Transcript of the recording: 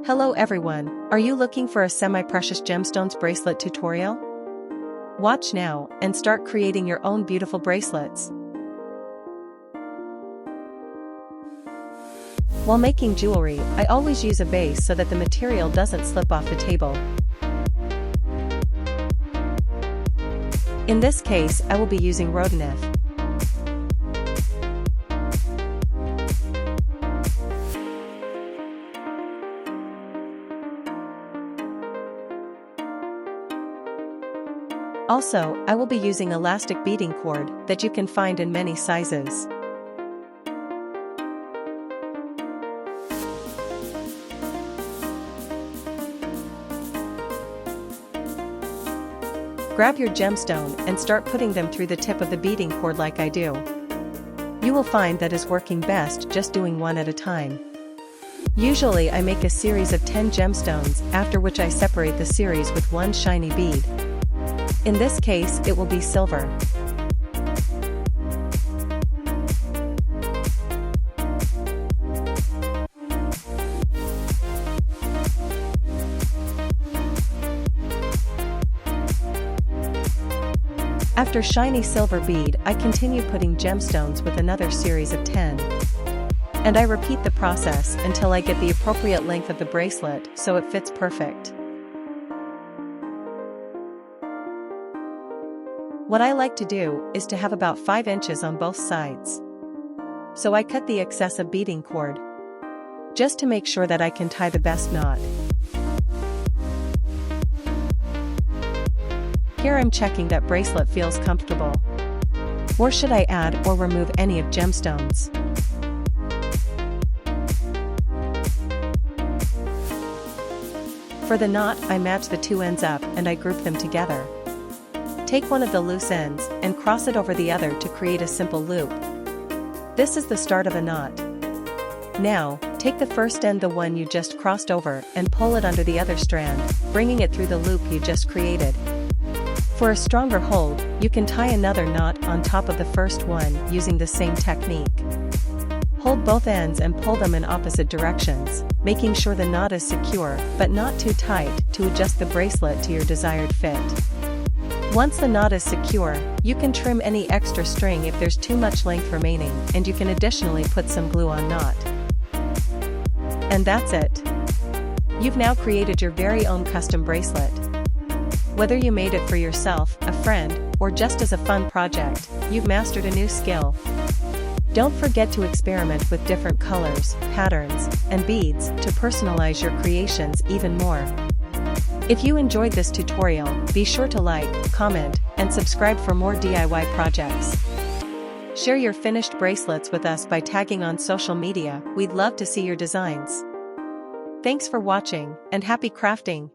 Hello everyone, are you looking for a semi-precious gemstones bracelet tutorial? Watch now and start creating your own beautiful bracelets. While making jewelry, I always use a base so that the material doesn't slip off the table. In this case, I will be using rhodonite. Also, I will be using elastic beading cord that you can find in many sizes. Grab your gemstone and start putting them through the tip of the beading cord like I do. You will find that is working best just doing one at a time. Usually I make a series of 10 gemstones, after which I separate the series with one shiny bead. In this case, it will be silver. After shiny silver bead, I continue putting gemstones with another series of 10. And I repeat the process until I get the appropriate length of the bracelet so it fits perfect. What I like to do is to have about 5 inches on both sides. So I cut the excessive beading cord, just to make sure that I can tie the best knot. Here I'm checking that bracelet feels comfortable. Or should I add or remove any of gemstones? For the knot, I match the two ends up and I group them together. Take one of the loose ends and cross it over the other to create a simple loop. This is the start of a knot. Now, take the first end, the one you just crossed over, and pull it under the other strand, bringing it through the loop you just created. For a stronger hold, you can tie another knot on top of the first one using the same technique. Hold both ends and pull them in opposite directions, making sure the knot is secure but not too tight to adjust the bracelet to your desired fit. Once the knot is secure, you can trim any extra string if there's too much length remaining, and you can additionally put some glue on knot. And that's it. You've now created your very own custom bracelet. Whether you made it for yourself, a friend, or just as a fun project, you've mastered a new skill. Don't forget to experiment with different colors, patterns, and beads to personalize your creations even more. If you enjoyed this tutorial, be sure to like, comment, and subscribe for more DIY projects. Share your finished bracelets with us by tagging on social media. We'd love to see your designs. Thanks for watching, and happy crafting!